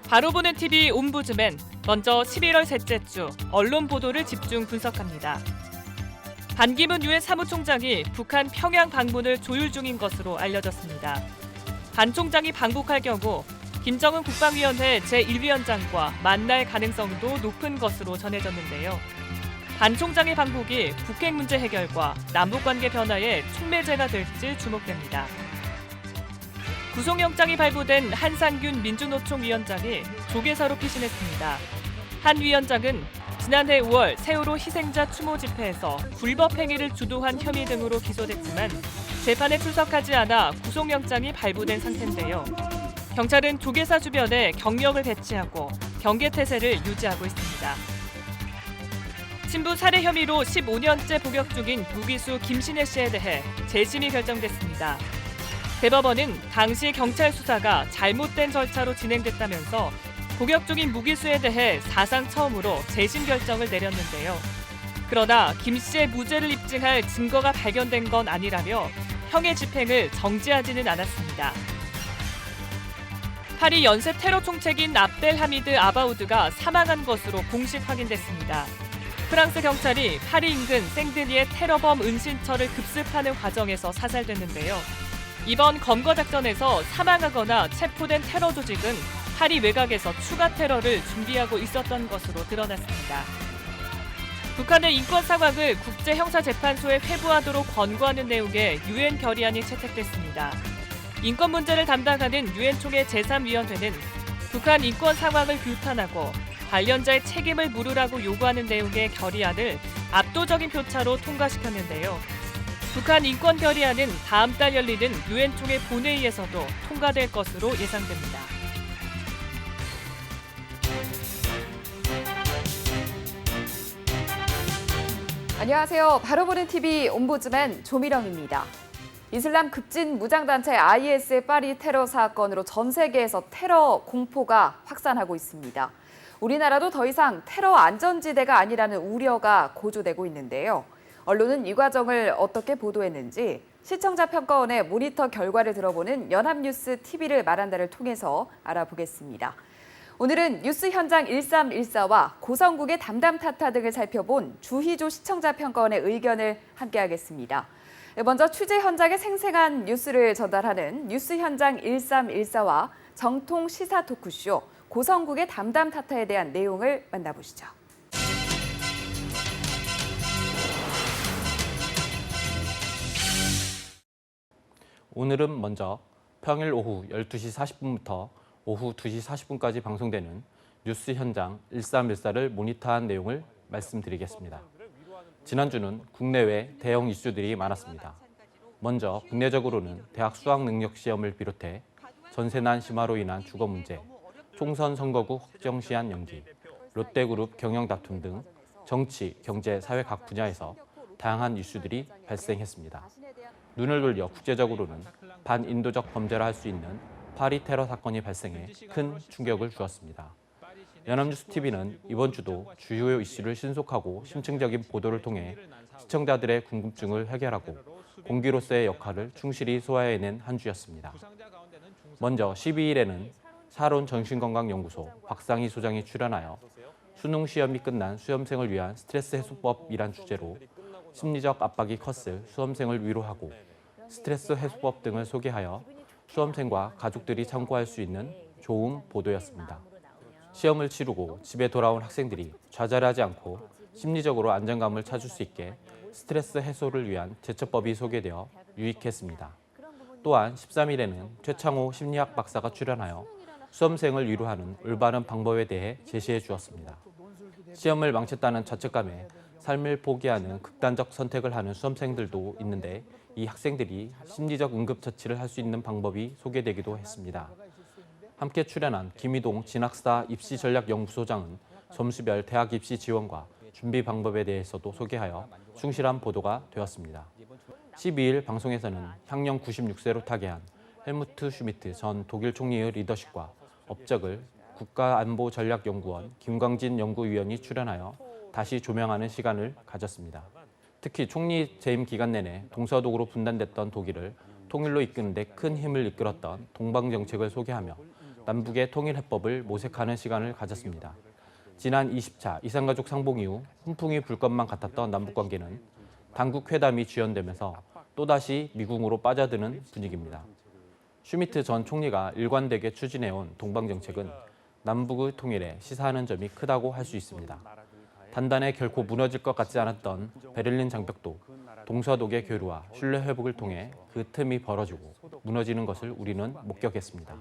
바로 보는 TV 옴부즈맨, 먼저 11월 셋째 주 언론 보도를 집중 분석합니다. 반기문 유엔 사무총장이 북한 평양 방문을 조율 중인 것으로 알려졌습니다. 반 총장이 방북할 경우 김정은 국방위원회 제1위원장과 만날 가능성도 높은 것으로 전해졌는데요. 반 총장의 방북이 북핵 문제 해결과 남북관계 변화에 촉매제가 될지 주목됩니다. 구속영장이 발부된 한상균 민주노총 위원장이 조계사로 피신했습니다. 한 위원장은 지난해 5월 세월호 희생자 추모 집회에서 불법 행위를 주도한 혐의 등으로 기소됐지만 재판에 출석하지 않아 구속영장이 발부된 상태인데요. 경찰은 조계사 주변에 경력을 배치하고 경계태세를 유지하고 있습니다. 친부 살해 혐의로 15년째 복역 중인 무기수 김신혜 씨에 대해 재심이 결정됐습니다. 대법원은 당시 경찰 수사가 잘못된 절차로 진행됐다면서 복역 중인 무기수에 대해 사상 처음으로 재심 결정을 내렸는데요. 그러나 김 씨의 무죄를 입증할 증거가 발견된 건 아니라며 형의 집행을 정지하지는 않았습니다. 파리 연쇄 테러 총책인 압델 하미드 아바우드가 사망한 것으로 공식 확인됐습니다. 프랑스 경찰이 파리 인근 생드니의 테러범 은신처를 급습하는 과정에서 사살됐는데요. 이번 검거 작전에서 사망하거나 체포된 테러 조직은 파리 외곽에서 추가 테러를 준비하고 있었던 것으로 드러났습니다. 북한의 인권 상황을 국제형사재판소에 회부하도록 권고하는 내용의 유엔 결의안이 채택됐습니다. 인권 문제를 담당하는 유엔 총회 제3위원회는 북한 인권 상황을 규탄하고 관련자의 책임을 물으라고 요구하는 내용의 결의안을 압도적인 표차로 통과시켰는데요. 북한 인권 결의안은 다음 달 열리는 유엔 총회 본회의에서도 통과될 것으로 예상됩니다. 안녕하세요. 바로 보는 TV 옴부즈맨 조미령입니다. 이슬람 급진 무장단체 IS의 파리 테러 사건으로 전 세계에서 테러 공포가 확산하고 있습니다. 우리나라도 더 이상 테러 안전지대가 아니라는 우려가 고조되고 있는데요. 언론은 이 과정을 어떻게 보도했는지 시청자 평가원의 모니터 결과를 들어보는 연합뉴스 TV를 말한다를 통해서 알아보겠습니다. 오늘은 뉴스 현장 1314와 고성국의 담담 타타 등을 살펴본 주희조 시청자 평가원의 의견을 함께하겠습니다. 먼저 취재 현장의 생생한 뉴스를 전달하는 뉴스 현장 1314와 정통 시사 토크쇼 고성국의 담담 타타에 대한 내용을 만나보시죠. 오늘은 먼저 평일 오후 12시 40분부터 오후 2시 40분까지 방송되는 뉴스 현장 1314를 모니터한 내용을 말씀드리겠습니다. 지난주는 국내외 대형 이슈들이 많았습니다. 먼저 국내적으로는 대학 수학능력시험을 비롯해 전세난 심화로 인한 주거 문제, 총선 선거구 확정 시한 연기, 롯데그룹 경영 다툼 등 정치, 경제, 사회 각 분야에서 다양한 이슈들이 발생했습니다. 눈을 돌려 국제적으로는 반인도적 범죄라 할 수 있는 파리 테러 사건이 발생해 큰 충격을 주었습니다. 연합뉴스TV는 이번 주도 주요 이슈를 신속하고 심층적인 보도를 통해 시청자들의 궁금증을 해결하고 공기로서의 역할을 충실히 소화해낸 한 주였습니다. 먼저 12일에는 사론정신건강연구소 박상희 소장이 출연하여 수능 시험이 끝난 수험생을 위한 스트레스 해소법이란 주제로 심리적 압박이 컸을 수험생을 위로하고 스트레스 해소법 등을 소개하여 수험생과 가족들이 참고할 수 있는 좋은 보도였습니다. 시험을 치르고 집에 돌아온 학생들이 좌절하지 않고 심리적으로 안정감을 찾을 수 있게 스트레스 해소를 위한 대처법이 소개되어 유익했습니다. 또한 13일에는 최창호 심리학 박사가 출연하여 수험생을 위로하는 올바른 방법에 대해 제시해 주었습니다. 시험을 망쳤다는 자책감에 삶을 포기하는 극단적 선택을 하는 수험생들도 있는데 이 학생들이 심리적 응급처치를 할 수 있는 방법이 소개되기도 했습니다. 함께 출연한 김희동 진학사 입시전략연구소장은 점수별 대학 입시 지원과 준비 방법에 대해서도 소개하여 충실한 보도가 되었습니다. 12일 방송에서는 향년 96세로 타계한 헬무트 슈미트 전 독일 총리의 리더십과 업적을 국가안보전략연구원 김광진 연구위원이 출연하여 다시 조명하는 시간을 가졌습니다. 특히 총리 재임 기간 내내 동서독으로 분단됐던 독일을 통일로 이끄는 데 큰 힘을 이끌었던 동방정책을 소개하며 남북의 통일해법을 모색하는 시간을 가졌습니다. 지난 20차 이산가족 상봉 이후 훈풍이 불 것만 같았던 남북관계는 당국 회담이 지연되면서 또다시 미궁으로 빠져드는 분위기입니다. 슈미트 전 총리가 일관되게 추진해온 동방정책은 남북의 통일에 시사하는 점이 크다고 할 수 있습니다. 단단해 결코 무너질 것 같지 않았던 베를린 장벽도 동서독의 교류와 신뢰 회복을 통해 그 틈이 벌어지고 무너지는 것을 우리는 목격했습니다.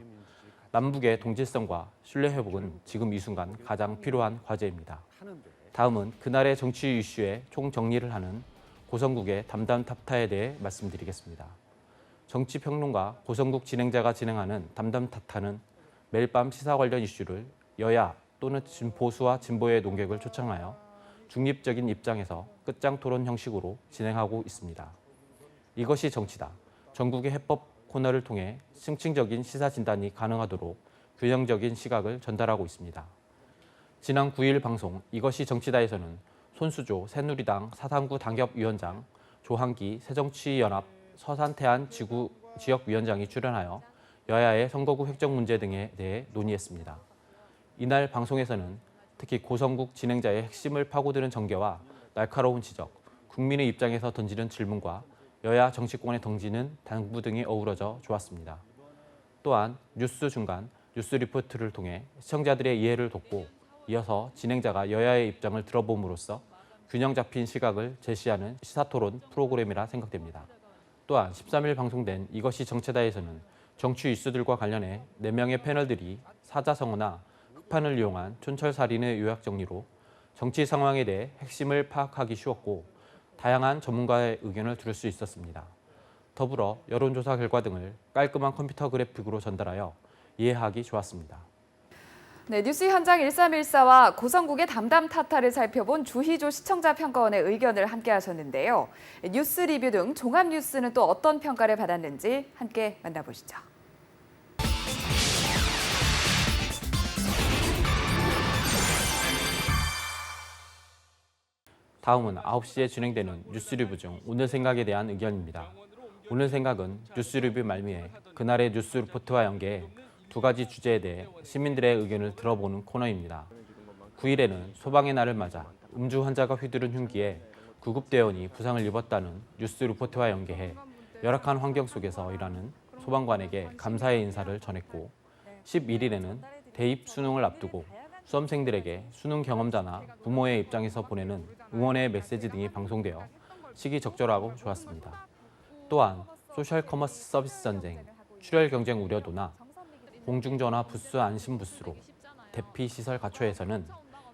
남북의 동질성과 신뢰 회복은 지금 이 순간 가장 필요한 과제입니다. 다음은 그날의 정치 이슈의 총정리를 하는 고성국의 담담 탑타에 대해 말씀드리겠습니다. 정치평론가 고성국 진행자가 진행하는 담담 탑타는 매일 밤 시사 관련 이슈를 여야 또는 보수와 진보의 논객을 초청하여 중립적인 입장에서 끝장 토론 형식으로 진행하고 있습니다. 이것이 정치다. 전국의 해법 코너를 통해 심층적인 시사 진단이 가능하도록 균형적인 시각을 전달하고 있습니다. 지난 9일 방송 이것이 정치다에서는 손수조 새누리당 사상구 당협위원장, 조한기 새정치연합 서산태안 지역위원장이 출연하여 여야의 선거구 획정 문제 등에 대해 논의했습니다. 이날 방송에서는 특히 고성국 진행자의 핵심을 파고드는 전개와 날카로운 지적, 국민의 입장에서 던지는 질문과 여야 정치권에 던지는 당부 등이 어우러져 좋았습니다. 또한 뉴스 중간, 뉴스 리포트를 통해 시청자들의 이해를 돕고 이어서 진행자가 여야의 입장을 들어봄으로써 균형 잡힌 시각을 제시하는 시사토론 프로그램이라 생각됩니다. 또한 13일 방송된 이것이 정체다에서는 정치 이슈들과 관련해 4명의 패널들이 사자성어나 흑판을 이용한 촌철살인의 요약 정리로 정치 상황에 대해 핵심을 파악하기 쉬웠고 다양한 전문가의 의견을 들을 수 있었습니다. 더불어 여론조사 결과 등을 깔끔한 컴퓨터 그래픽으로 전달하여 이해하기 좋았습니다. 네, 뉴스 현장 1314와 고성국의 담담 타타를 살펴본 주희조 시청자 평가원의 의견을 함께 하셨는데요. 뉴스 리뷰 등 종합 뉴스는 또 어떤 평가를 받았는지 함께 만나보시죠. 다음은 9시에 진행되는 뉴스 리뷰 중 오늘 생각에 대한 의견입니다. 오늘 생각은 뉴스 리뷰 말미에 그날의 뉴스 리포트와 연계해 2가지 주제에 대해 시민들의 의견을 들어보는 코너입니다. 9일에는 소방의 날을 맞아 음주 환자가 휘두른 흉기에 구급대원이 부상을 입었다는 뉴스 리포트와 연계해 열악한 환경 속에서 일하는 소방관에게 감사의 인사를 전했고 11일에는 대입 수능을 앞두고 수험생들에게 수능 경험자나 부모의 입장에서 보내는 응원의 메시지 등이 방송되어 시기적절하고 좋았습니다. 또한 소셜 커머스 서비스 전쟁, 출혈 경쟁 우려도나 공중전화 부스 안심 부스로 대피 시설 갖춰에서는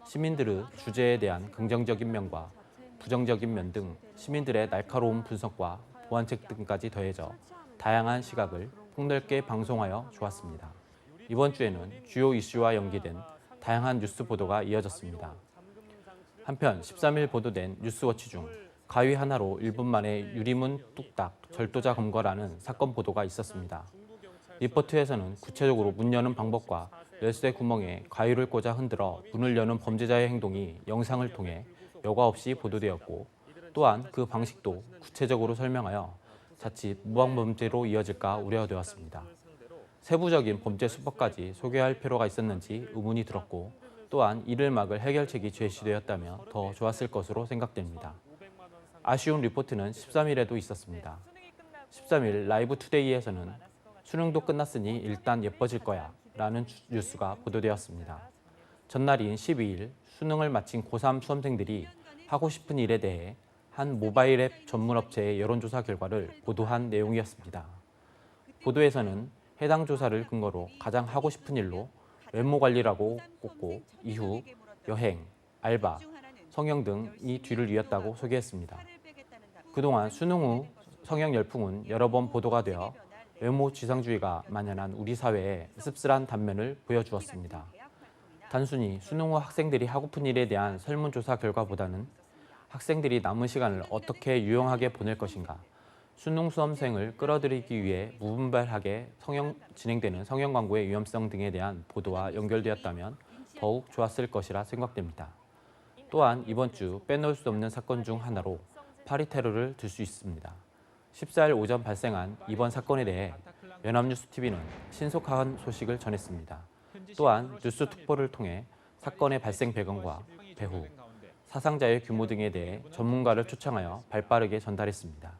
시민들의 주제에 대한 긍정적인 면과 부정적인 면 등 시민들의 날카로운 분석과 보완책 등까지 더해져 다양한 시각을 폭넓게 방송하여 좋았습니다. 이번 주에는 주요 이슈와 연계된 다양한 뉴스 보도가 이어졌습니다. 한편 13일 보도된 뉴스워치 중 가위 하나로 1분 만에 유리문 뚝딱 절도자 검거라는 사건 보도가 있었습니다. 리포트에서는 구체적으로 문 여는 방법과 열쇠 구멍에 가위를 꽂아 흔들어 문을 여는 범죄자의 행동이 영상을 통해 여과 없이 보도되었고 또한 그 방식도 구체적으로 설명하여 자칫 무방범죄로 이어질까 우려되었습니다. 세부적인 범죄 수법까지 소개할 필요가 있었는지 의문이 들었고 또한 이를 막을 해결책이 제시되었다면 더 좋았을 것으로 생각됩니다. 아쉬운 리포트는 13일에도 있었습니다. 13일 라이브 투데이에서는 수능도 끝났으니 일단 예뻐질 거야 라는 뉴스가 보도되었습니다. 전날인 12일 수능을 마친 고3 수험생들이 하고 싶은 일에 대해 한 모바일 앱 전문 업체의 여론조사 결과를 보도한 내용이었습니다. 보도에서는 해당 조사를 근거로 가장 하고 싶은 일로 외모 관리라고 꼽고 이후 여행, 알바, 성형 등이 뒤를 이었다고 소개했습니다. 그동안 수능 후 성형 열풍은 여러 번 보도가 되어 외모 지상주의가 만연한 우리 사회에 씁쓸한 단면을 보여주었습니다. 단순히 수능 후 학생들이 하고픈 일에 대한 설문조사 결과보다는 학생들이 남은 시간을 어떻게 유용하게 보낼 것인가, 수능 수험생을 끌어들이기 위해 무분별하게 진행되는 성형 광고의 위험성 등에 대한 보도와 연결되었다면 더욱 좋았을 것이라 생각됩니다. 또한 이번 주 빼놓을 수 없는 사건 중 하나로 파리 테러를 들 수 있습니다. 14일 오전 발생한 이번 사건에 대해 연합뉴스TV는 신속한 소식을 전했습니다. 또한 뉴스 특보를 통해 사건의 발생 배경과 배후, 사상자의 규모 등에 대해 전문가를 초청하여 발빠르게 전달했습니다.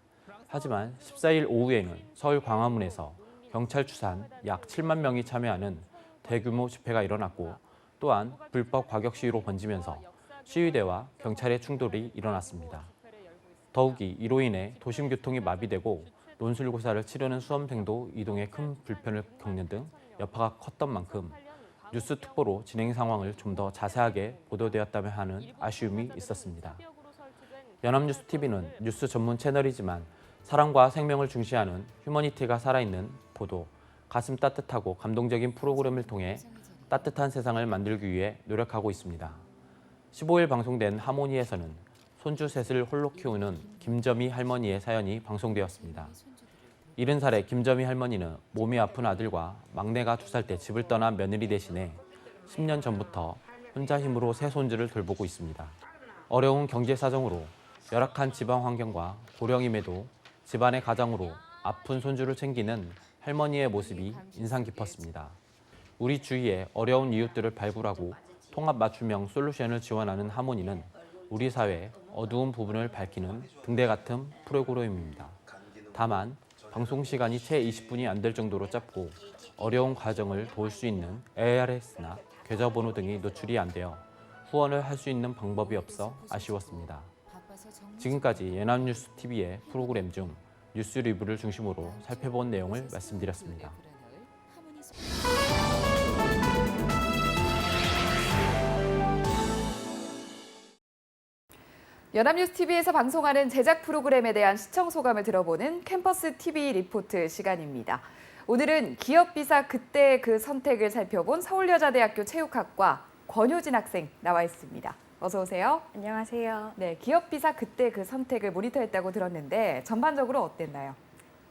하지만 14일 오후에는 서울 광화문에서 경찰 추산 약 7만 명이 참여하는 대규모 집회가 일어났고 또한 불법 과격 시위로 번지면서 시위대와 경찰의 충돌이 일어났습니다. 더욱이 이로 인해 도심 교통이 마비되고 논술고사를 치르는 수험생도 이동에 큰 불편을 겪는 등 여파가 컸던 만큼 뉴스 특보로 진행 상황을 좀 더 자세하게 보도되었다면 하는 아쉬움이 있었습니다. 연합뉴스TV는 뉴스 전문 채널이지만 사람과 생명을 중시하는 휴머니티가 살아있는 보도, 가슴 따뜻하고 감동적인 프로그램을 통해 따뜻한 세상을 만들기 위해 노력하고 있습니다. 15일 방송된 하모니에서는 손주 셋을 홀로 키우는 김점희 할머니의 사연이 방송되었습니다. 70살의 김점희 할머니는 몸이 아픈 아들과 막내가 2살 때 집을 떠난 며느리 대신에 10년 전부터 혼자 힘으로 세 손주를 돌보고 있습니다. 어려운 경제 사정으로 열악한 집안 환경과 고령임에도 집안의 가장으로 아픈 손주를 챙기는 할머니의 모습이 인상 깊었습니다. 우리 주위에 어려운 이웃들을 발굴하고 통합 맞춤형 솔루션을 지원하는 하모니는 우리 사회의 어두운 부분을 밝히는 등대 같은 프로그램입니다. 다만 방송 시간이 채 20분이 안 될 정도로 짧고 어려운 가정을 도울 수 있는 ARS나 계좌번호 등이 노출이 안 되어 후원을 할 수 있는 방법이 없어 아쉬웠습니다. 지금까지 연합뉴스TV의 프로그램 중 뉴스 리뷰를 중심으로 살펴본 내용을 말씀드렸습니다. 연합뉴스TV에서 방송하는 제작 프로그램에 대한 시청 소감을 들어보는 캠퍼스 TV 리포트 시간입니다. 오늘은 기업비사 그때 그 선택을 살펴본 서울여자대학교 체육학과 권효진 학생 나와 있습니다. 어서 오세요. 안녕하세요. 네, 기업비사 그때 그 선택을 모니터했다고 들었는데 전반적으로 어땠나요?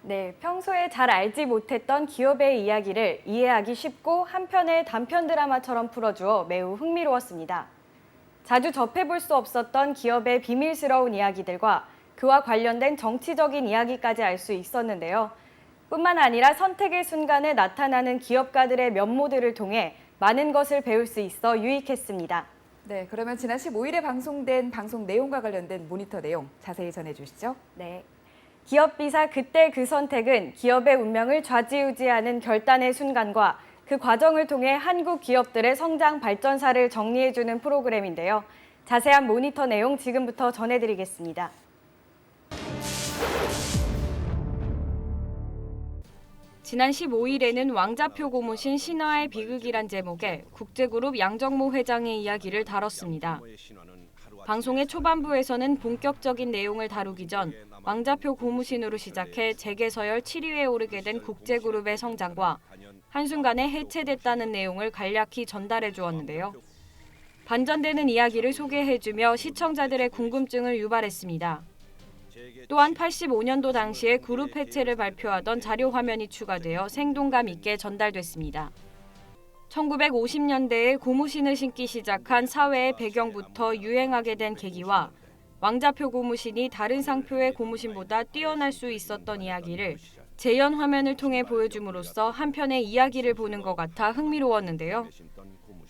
네, 평소에 잘 알지 못했던 기업의 이야기를 이해하기 쉽고 한편의 단편 드라마처럼 풀어주어 매우 흥미로웠습니다. 자주 접해볼 수 없었던 기업의 비밀스러운 이야기들과 그와 관련된 정치적인 이야기까지 알 수 있었는데요. 뿐만 아니라 선택의 순간에 나타나는 기업가들의 면모들을 통해 많은 것을 배울 수 있어 유익했습니다. 네, 그러면 지난 15일에 방송된 방송 내용과 관련된 모니터 내용 자세히 전해주시죠. 네. 기업비사 그때 그 선택은 기업의 운명을 좌지우지하는 결단의 순간과 그 과정을 통해 한국 기업들의 성장 발전사를 정리해주는 프로그램인데요. 자세한 모니터 내용 지금부터 전해드리겠습니다. 지난 15일에는 왕자표 고무신 신화의 비극이란 제목의 국제그룹 양정모 회장의 이야기를 다뤘습니다. 방송의 초반부에서는 본격적인 내용을 다루기 전 왕자표 고무신으로 시작해 재계서열 7위에 오르게 된 국제그룹의 성장과 한순간에 해체됐다는 내용을 간략히 전달해 주었는데요. 반전되는 이야기를 소개해주며 시청자들의 궁금증을 유발했습니다. 또한 85년도 당시에 그룹 해체를 발표하던 자료 화면이 추가되어 생동감 있게 전달됐습니다. 1950년대에 고무신을 신기 시작한 사회의 배경부터 유행하게 된 계기와 왕자표 고무신이 다른 상표의 고무신보다 뛰어날 수 있었던 이야기를 재현 화면을 통해 보여줌으로써 한편의 이야기를 보는 것 같아 흥미로웠는데요.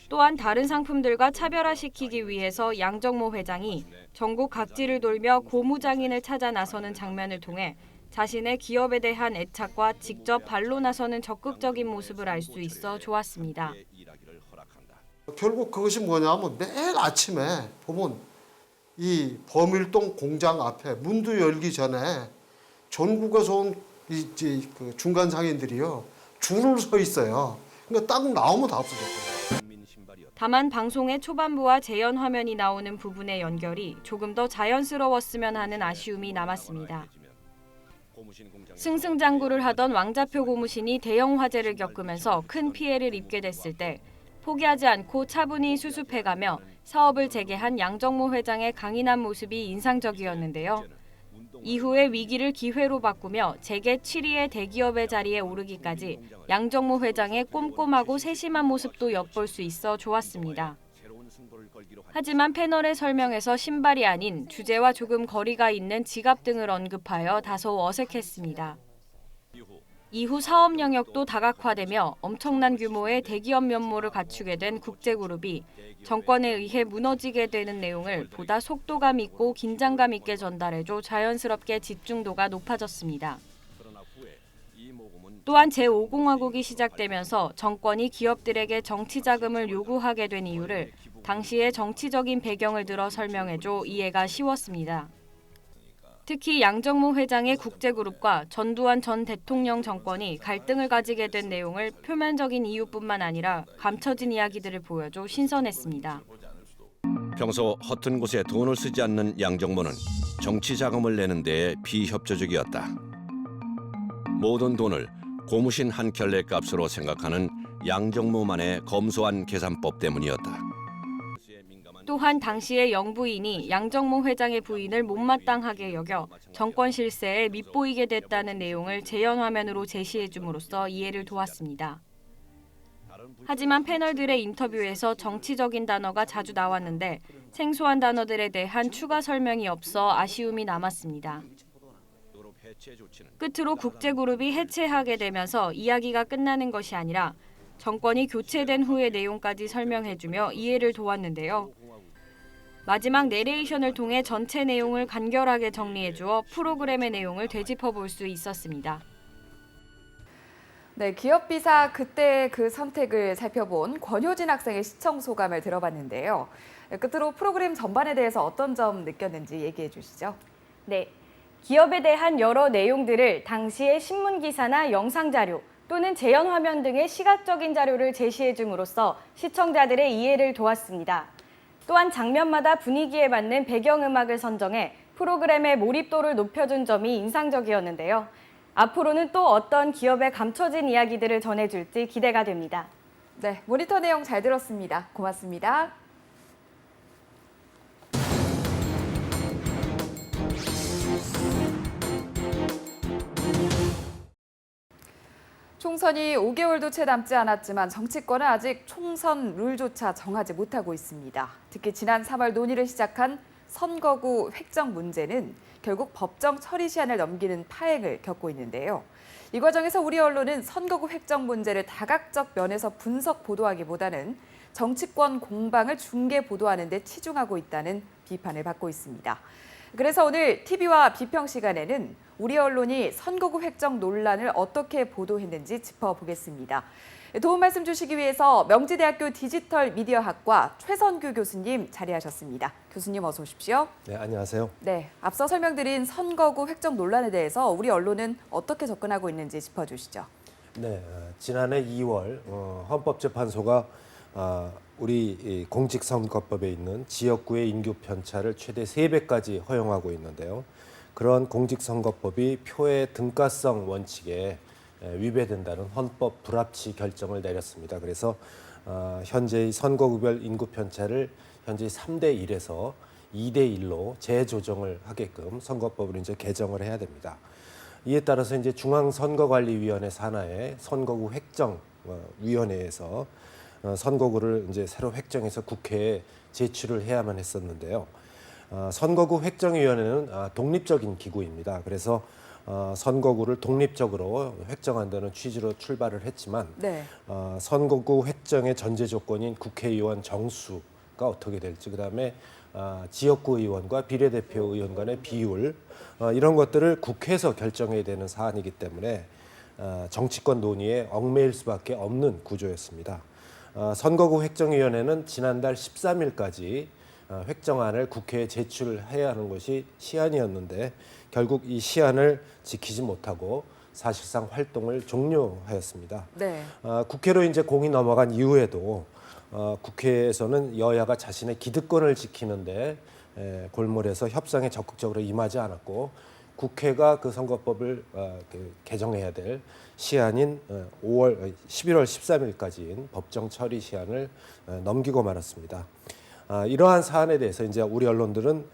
또한 다른 상품들과 차별화시키기 위해서 양정모 회장이 전국 각지를 돌며 고무장인을 찾아 나서는 장면을 통해 자신의 기업에 대한 애착과 직접 발로 나서는 적극적인 모습을 알 수 있어 좋았습니다. 결국 그것이 뭐냐면 매일 아침에 보면 이 범일동 공장 앞에 문도 열기 전에 전국에서 온 그 중간 상인들이요 줄을 서 있어요. 그러니까 딱 나오면 다 없어졌어요. 다만 방송의 초반부와 재현 화면이 나오는 부분의 연결이 조금 더 자연스러웠으면 하는 아쉬움이 남았습니다. 승승장구를 하던 왕자표 고무신이 대형 화재를 겪으면서 큰 피해를 입게 됐을 때 포기하지 않고 차분히 수습해가며 사업을 재개한 양정모 회장의 강인한 모습이 인상적이었는데요. 이후에 위기를 기회로 바꾸며 재계 7위의 대기업의 자리에 오르기까지 양정모 회장의 꼼꼼하고 세심한 모습도 엿볼 수 있어 좋았습니다. 하지만 패널의 설명에서 신발이 아닌 주제와 조금 거리가 있는 지갑 등을 언급하여 다소 어색했습니다. 이후 사업 영역도 다각화되며 엄청난 규모의 대기업 면모를 갖추게 된 국제그룹이 정권에 의해 무너지게 되는 내용을 보다 속도감 있고 긴장감 있게 전달해줘 자연스럽게 집중도가 높아졌습니다. 또한 제5공화국이 시작되면서 정권이 기업들에게 정치 자금을 요구하게 된 이유를 당시의 정치적인 배경을 들어 설명해줘 이해가 쉬웠습니다. 특히 양정모 회장의 국제그룹과 전두환 전 대통령 정권이 갈등을 가지게 된 내용을 표면적인 이유뿐만 아니라 감춰진 이야기들을 보여줘 신선했습니다. 평소 허튼 곳에 돈을 쓰지 않는 양정모는 정치 자금을 내는 데에 비협조적이었다. 모든 돈을 고무신 한 켤레 값으로 생각하는 양정모만의 검소한 계산법 때문이었다. 또한 당시의 영부인이 양정모 회장의 부인을 못마땅하게 여겨 정권 실세에 밉보이게 됐다는 내용을 재연 화면으로 제시해 줌으로써 이해를 도왔습니다. 하지만 패널들의 인터뷰에서 정치적인 단어가 자주 나왔는데 생소한 단어들에 대한 추가 설명이 없어 아쉬움이 남았습니다. 끝으로 국제그룹이 해체하게 되면서 이야기가 끝나는 것이 아니라 정권이 교체된 후의 내용까지 설명해주며 이해를 도왔는데요. 마지막 내레이션을 통해 전체 내용을 간결하게 정리해주어 프로그램의 내용을 되짚어볼 수 있었습니다. 네, 기업비사 그때의 그 선택을 살펴본 권효진 학생의 시청 소감을 들어봤는데요. 끝으로 프로그램 전반에 대해서 어떤 점 느꼈는지 얘기해 주시죠. 네, 기업에 대한 여러 내용들을 당시의 신문기사나 영상자료 또는 재연 화면 등의 시각적인 자료를 제시해 줌으로써 시청자들의 이해를 도왔습니다. 또한 장면마다 분위기에 맞는 배경음악을 선정해 프로그램의 몰입도를 높여준 점이 인상적이었는데요. 앞으로는 또 어떤 기업의 감춰진 이야기들을 전해줄지 기대가 됩니다. 네, 모니터 내용 잘 들었습니다. 고맙습니다. 총선이 5개월도 채 남지 않았지만 정치권은 아직 총선 룰조차 정하지 못하고 있습니다. 특히 지난 3월 논의를 시작한 선거구 획정 문제는 결국 법정 처리 시한을 넘기는 파행을 겪고 있는데요. 이 과정에서 우리 언론은 선거구 획정 문제를 다각적 면에서 분석 보도하기보다는 정치권 공방을 중계 보도하는 데 치중하고 있다는 비판을 받고 있습니다. 그래서 오늘 TV와 비평 시간에는 우리 언론이 선거구 획정 논란을 어떻게 보도했는지 짚어보겠습니다. 도움 말씀 주시기 위해서 명지대학교 디지털 미디어학과 최선규 교수님 자리하셨습니다. 교수님 어서 오십시오. 네, 안녕하세요. 네, 앞서 설명드린 선거구 획정 논란에 대해서 우리 언론은 어떻게 접근하고 있는지 짚어주시죠. 네, 지난해 2월 헌법재판소가 우리 공직선거법에 있는 지역구의 인구 편차를 최대 3배까지 허용하고 있는데요. 그런 공직선거법이 표의 등가성 원칙에 위배된다는 헌법 불합치 결정을 내렸습니다. 그래서 현재의 선거구별 인구 편차를 현재 3대 1에서 2대 1로 재조정을 하게끔 선거법을 이제 개정을 해야 됩니다. 이에 따라서 이제 중앙선거관리위원회 산하의 선거구 획정위원회에서 선거구를 이제 새로 획정해서 국회에 제출을 해야만 했었는데요. 선거구 획정위원회는 독립적인 기구입니다. 그래서 선거구를 독립적으로 획정한다는 취지로 출발을 했지만 네. 선거구 획정의 전제 조건인 국회의원 정수가 어떻게 될지, 그다음에 지역구 의원과 비례대표 의원 간의 비율, 이런 것들을 국회에서 결정해야 되는 사안이기 때문에 정치권 논의에 얽매일 수밖에 없는 구조였습니다. 선거구 획정위원회는 지난달 13일까지 획정안을 국회에 제출해야 하는 것이 시한이었는데 결국 이 시한을 지키지 못하고 사실상 활동을 종료하였습니다. 네. 국회로 이제 공이 넘어간 이후에도 국회에서는 여야가 자신의 기득권을 지키는데 골몰해서 협상에 적극적으로 임하지 않았고, 국회가 그 선거법을 개정해야 될 시한인 11월 13일까지인 법정 처리 시한을 넘기고 말았습니다. 이러한 사안에 대해서 이제 우리 언론들은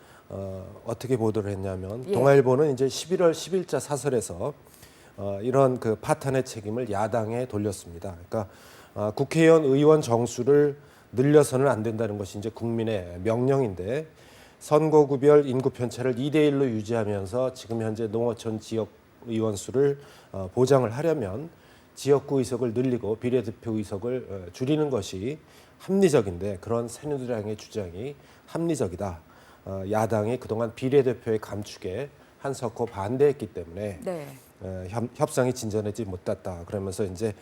어떻게 보도를 했냐면, 동아일보는 이제 11월 10일자 사설에서 이런 그 파탄의 책임을 야당에 돌렸습니다. 그러니까 국회의원 의원 정수를 늘려서는 안 된다는 것이 이제 국민의 명령인데, 선거구별 인구 편차를 2대 1로 유지하면서 지금 현재 농어촌 지역 의원 수를 보장을 하려면 지역구 의석을 늘리고 비례대표 의석을 줄이는 것이 합리적인데 그런 새누리당의 주장이 합리적이다. 야당이 그동안 비례대표의 감축에 한석호 반대했기 때문에 네. 협상이 진전하지 못했다. 그러면서 이제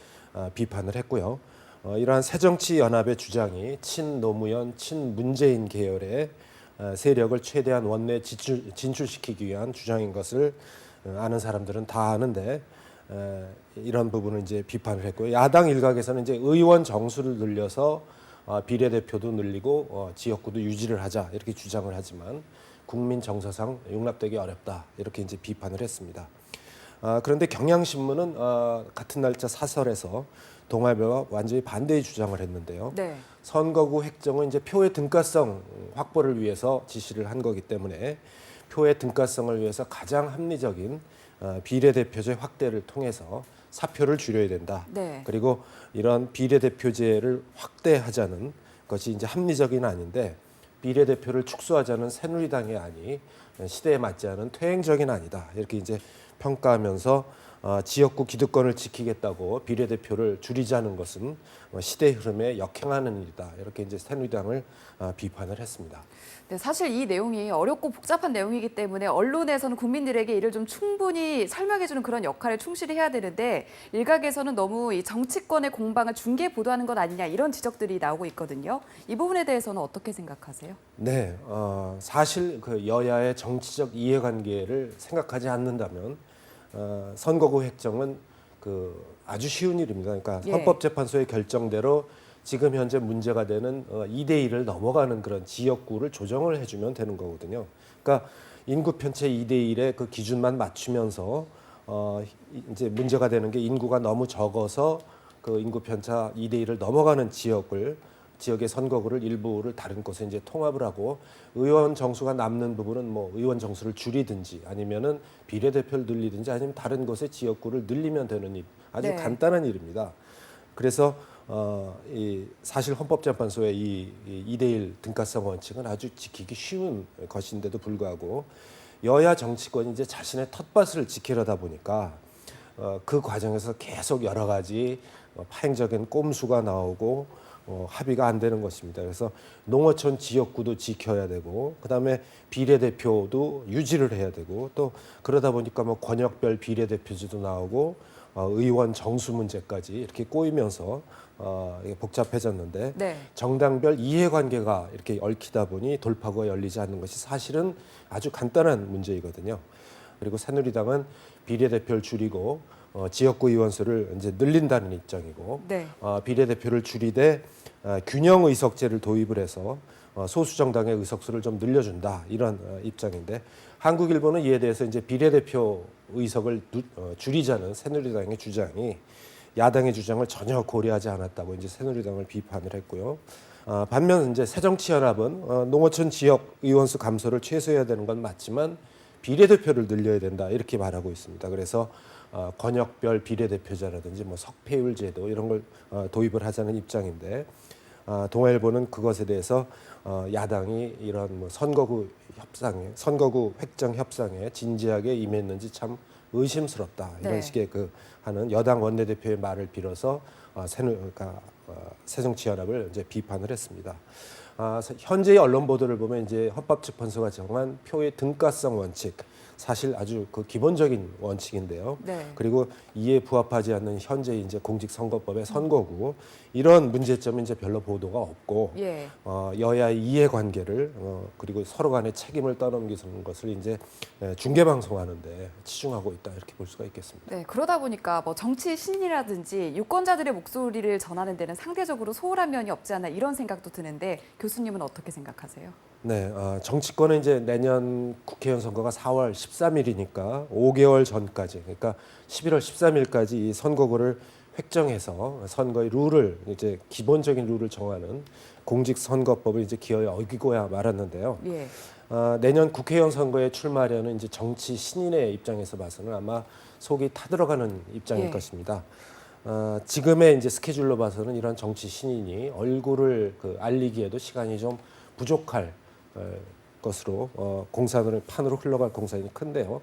비판을 했고요. 이러한 새정치연합의 주장이 친노무현, 친문재인 계열의 세력을 최대한 원내에 진출시키기 위한 주장인 것을 아는 사람들은 다 아는데 이런 부분을 이제 비판을 했고요. 야당 일각에서는 이제 의원 정수를 늘려서 비례대표도 늘리고 지역구도 유지를 하자 이렇게 주장을 하지만 국민 정서상 용납되기 어렵다 이렇게 이제 비판을 했습니다. 그런데 경향신문은 같은 날짜 사설에서 동아일보와 완전히 반대의 주장을 했는데요. 네. 선거구 획정은 이제 표의 등가성 확보를 위해서 지시를 한 거기 때문에 표의 등가성을 위해서 가장 합리적인 비례대표제 확대를 통해서 사표를 줄여야 된다. 네. 그리고 이런 비례대표제를 확대하자는 것이 이제 합리적인 안인데 비례대표를 축소하자는 새누리당의 안이 시대에 맞지 않은 퇴행적인 안이다. 이렇게 이제 평가하면서 지역구 기득권을 지키겠다고 비례대표를 줄이자는 것은 시대 흐름에 역행하는 일이다. 이렇게 이제 새누리당을 비판을 했습니다. 네, 사실 이 내용이 어렵고 복잡한 내용이기 때문에 언론에서는 국민들에게 이를 좀 충분히 설명해주는 그런 역할을 충실히 해야 되는데 일각에서는 너무 이 정치권의 공방을 중계 보도하는 것 아니냐 이런 지적들이 나오고 있거든요. 이 부분에 대해서는 어떻게 생각하세요? 네, 사실 그 여야의 정치적 이해관계를 생각하지 않는다면 선거구 획정은 그 아주 쉬운 일입니다. 그러니까 예. 헌법재판소의 결정대로 지금 현재 문제가 되는 2대 1을 넘어가는 그런 지역구를 조정을 해주면 되는 거거든요. 그러니까 인구 편차 2대 1의 그 기준만 맞추면서 이제 문제가 되는 게 인구가 너무 적어서 그 인구 편차 2대 1을 넘어가는 지역의 선거구를 일부를 다른 곳에 이제 통합을 하고 의원 정수가 남는 부분은 뭐 의원 정수를 줄이든지 아니면은 비례대표를 늘리든지 아니면 다른 곳의 지역구를 늘리면 되는 일 아주 네. 간단한 일입니다. 그래서 사실 헌법재판소의 이 2대1 등가성 원칙은 아주 지키기 쉬운 것인데도 불구하고 여야 정치권이 이제 자신의 텃밭을 지키려다 보니까 그 과정에서 계속 여러 가지 파행적인 꼼수가 나오고 합의가 안 되는 것입니다. 그래서 농어촌 지역구도 지켜야 되고 그다음에 비례대표도 유지를 해야 되고 또 그러다 보니까 뭐 권역별 비례대표제도 나오고 의원 정수 문제까지 이렇게 꼬이면서 이게 복잡해졌는데 네. 정당별 이해관계가 이렇게 얽히다 보니 돌파구가 열리지 않는 것이 사실은 아주 간단한 문제이거든요. 그리고 새누리당은 비례대표를 줄이고 지역구 의원 수를 이제 늘린다는 입장이고 네. 비례대표를 줄이되 균형 의석제를 도입을 해서 소수 정당의 의석수를 좀 늘려준다 이런 입장인데 한국일보는 이에 대해서 이제 비례대표 의석을 줄이자는 새누리당의 주장이 야당의 주장을 전혀 고려하지 않았다고 이제 새누리당을 비판을 했고요. 반면 이제 새정치연합은 농어촌 지역 의원수 감소를 최소해야 되는 건 맞지만 비례대표를 늘려야 된다 이렇게 말하고 있습니다. 그래서 권역별 비례대표제라든지 뭐 석패율 제도 이런 걸 도입을 하자는 입장인데 동아일보는 그것에 대해서 야당이 이런 뭐 선거구 획정 협상에 진지하게 임했는지 참 의심스럽다 이런 네. 식의 그 하는 여당 원내대표의 말을 빌어서 새정치연합을 이제 비판을 했습니다. 현재의 언론 보도를 보면 이제 헌법재판소가 정한 표의 등가성 원칙 사실 아주 그 기본적인 원칙인데요. 네. 그리고 이에 부합하지 않는 현재 이제 공직선거법의 선거구 이런 문제점은 이제 별로 보도가 없고 예. 여야의 이해관계를 그리고 서로 간의 책임을 떠넘기는 것을 이제 중계방송하는데 치중하고 있다 이렇게 볼 수가 있겠습니다. 네, 그러다 보니까 뭐 정치 신이라든지 유권자들의 목소리를 전하는 데는 상대적으로 소홀한 면이 없지 않나 이런 생각도 드는데 교수님은 어떻게 생각하세요? 네, 정치권은 이제 내년 국회의원 선거가 4월 13일이니까 5개월 전까지, 그러니까 11월 13일까지 이 선거구를 획정해서 선거의 룰을 이제 기본적인 룰을 정하는 공직선거법을 이제 기어이 어기고야 말았는데요. 예. 내년 국회의원 선거에 출마하려는 이제 정치 신인의 입장에서 봐서는 아마 속이 타들어가는 입장일 예. 것입니다. 지금의 이제 스케줄로 봐서는 이런 정치 신인이 얼굴을 알리기에도 시간이 좀 부족할 것으로 판으로 흘러갈 공산이 큰데요.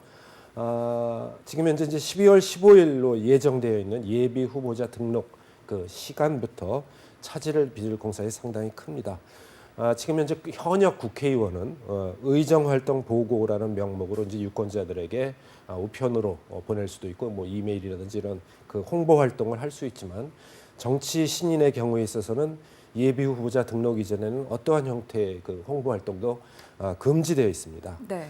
지금 현재 이제 12월 15일로 예정되어 있는 예비 후보자 등록 그 시간부터 차질을 빚을 공산이 상당히 큽니다. 지금 현재 현역 국회의원은 의정 활동 보고라는 명목으로 이제 유권자들에게 우편으로 보낼 수도 있고 뭐 이메일이라든지 이런 그 홍보 활동을 할 수 있지만 정치 신인의 경우에 있어서는 예비 후보자 등록 이전에는 어떠한 형태의 그 홍보 활동도 금지되어 있습니다. 네.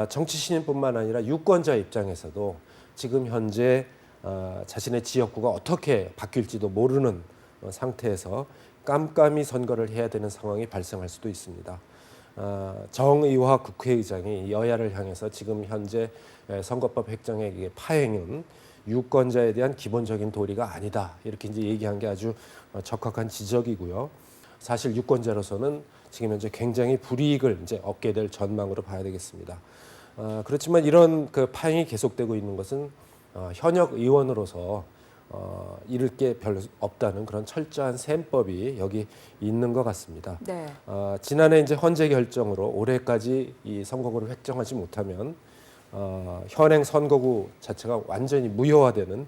정치 신인뿐만 아니라 유권자 입장에서도 지금 현재 자신의 지역구가 어떻게 바뀔지도 모르는 상태에서 깜깜이 선거를 해야 되는 상황이 발생할 수도 있습니다. 정의화 국회의장이 여야를 향해서 지금 현재 선거법 획정의 파행은 유권자에 대한 기본적인 도리가 아니다. 이렇게 이제 얘기한 게 아주 적확한 지적이고요. 사실 유권자로서는 지금 현재 굉장히 불이익을 이제 얻게 될 전망으로 봐야 되겠습니다. 그렇지만 이런 그 파행이 계속되고 있는 것은 현역 의원으로서 잃을 게 별로 없다는 그런 철저한 셈법이 여기 있는 것 같습니다. 네. 지난해 이제 헌재 결정으로 올해까지 이 선거구를 획정하지 못하면 현행 선거구 자체가 완전히 무효화되는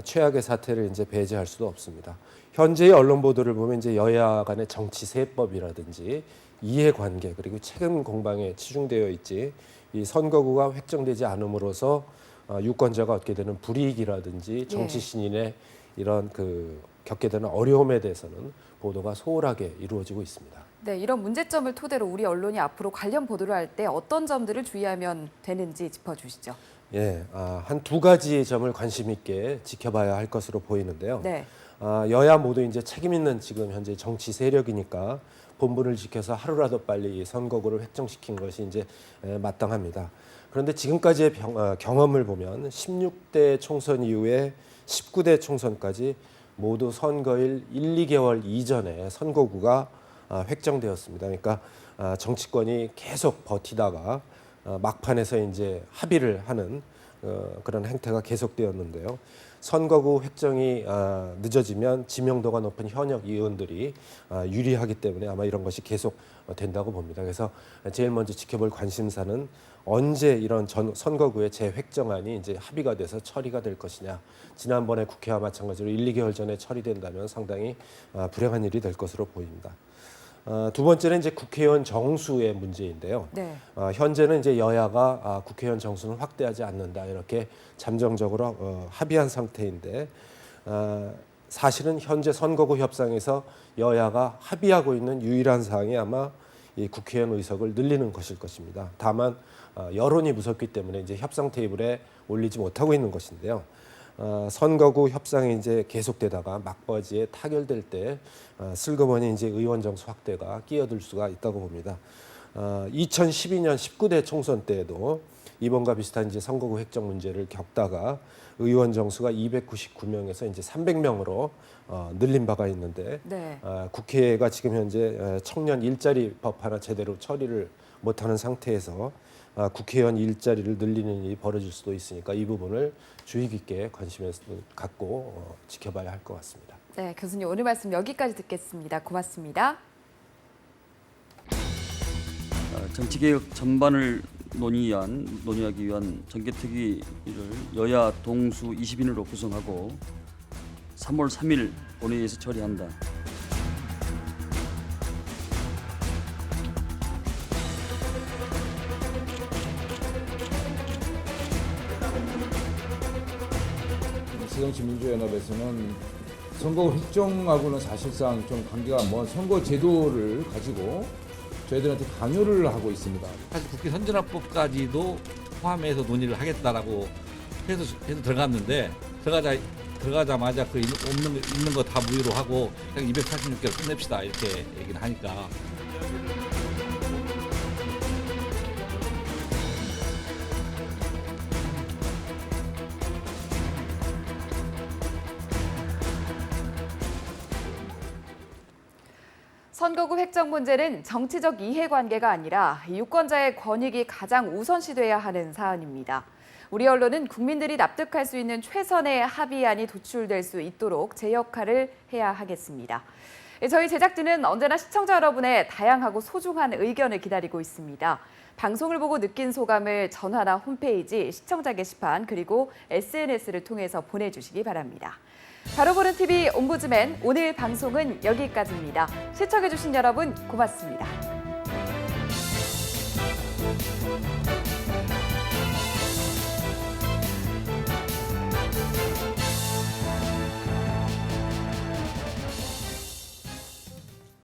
최악의 사태를 이제 배제할 수도 없습니다. 현재의 언론 보도를 보면 이제 여야 간의 정치 세법이라든지 이해관계 그리고 책임 공방에 치중되어 있지 이 선거구가 획정되지 않음으로써 유권자가 얻게 되는 불이익이라든지 정치 신인의 이런 그 겪게 되는 어려움에 대해서는 보도가 소홀하게 이루어지고 있습니다. 네, 이런 문제점을 토대로 우리 언론이 앞으로 관련 보도를 할 때 어떤 점들을 주의하면 되는지 짚어주시죠. 예, 한 두 가지 점을 관심 있게 지켜봐야 할 것으로 보이는데요. 네. 여야 모두 이제 책임 있는 지금 현재 정치 세력이니까 본분을 지켜서 하루라도 빨리 선거구를 획정시킨 것이 이제 마땅합니다. 그런데 지금까지의 경험을 보면 16대 총선 이후에 19대 총선까지 모두 선거일 1, 2개월 이전에 선거구가 획정되었습니다. 그러니까 정치권이 계속 버티다가 막판에서 이제 합의를 하는 그런 행태가 계속되었는데요. 선거구 획정이 늦어지면 지명도가 높은 현역 의원들이 유리하기 때문에 아마 이런 것이 계속 된다고 봅니다. 그래서 제일 먼저 지켜볼 관심사는 언제 이런 선거구의 재획정안이 이제 합의가 돼서 처리가 될 것이냐. 지난번에 국회와 마찬가지로 1, 2개월 전에 처리된다면 상당히 불행한 일이 될 것으로 보입니다. 두 번째는 이제 국회의원 정수의 문제인데요. 네. 현재는 이제 여야가 국회의원 정수는 확대하지 않는다 이렇게 잠정적으로 합의한 상태인데 사실은 현재 선거구 협상에서 여야가 합의하고 있는 유일한 사항이 아마 이 국회의원 의석을 늘리는 것일 것입니다. 다만 여론이 무섭기 때문에 이제 협상 테이블에 올리지 못하고 있는 것인데요. 선거구 협상이 이제 계속되다가 막바지에 타결될 때 슬그머니 이제 의원 정수 확대가 끼어들 수가 있다고 봅니다. 2012년 19대 총선 때에도 이번과 비슷한 이제 선거구 획정 문제를 겪다가 의원 정수가 299명에서 이제 300명으로 늘린 바가 있는데 네. 국회가 지금 현재 청년 일자리 법 하나 제대로 처리를 못하는 상태에서 국회의원 일자리를 늘리는 일이 벌어질 수도 있으니까 이 부분을 주의 깊게 관심을 갖고 지켜봐야 할 것 같습니다. 네, 교수님 오늘 말씀 여기까지 듣겠습니다. 고맙습니다. 정치개혁 전반을 논의하기 위한 정개특위를 여야 동수 20인으로 구성하고 3월 3일 본회의에서 처리한다. 새정치민주연합에서는 선거 획정하고는 사실상 좀 관계가 먼 선거 제도를 가지고 저희들한테 강요를 하고 있습니다. 사실 국회 선진화법까지도 포함해서 논의를 하겠다라고 해서 들어갔는데 들어가자마자 그 있는 거 다 무효로 하고 그냥 286개를 끝냅시다 이렇게 얘기를 하니까. 선거구 획정 문제는 정치적 이해관계가 아니라 유권자의 권익이 가장 우선시돼야 하는 사안입니다. 우리 언론은 국민들이 납득할 수 있는 최선의 합의안이 도출될 수 있도록 제 역할을 해야 하겠습니다. 저희 제작진은 언제나 시청자 여러분의 다양하고 소중한 의견을 기다리고 있습니다. 방송을 보고 느낀 소감을 전화나 홈페이지, 시청자 게시판, 그리고 SNS를 통해서 보내주시기 바랍니다. 바로 보는 TV 옴부즈맨, 오늘 방송은 여기까지입니다. 시청해주신 여러분 고맙습니다.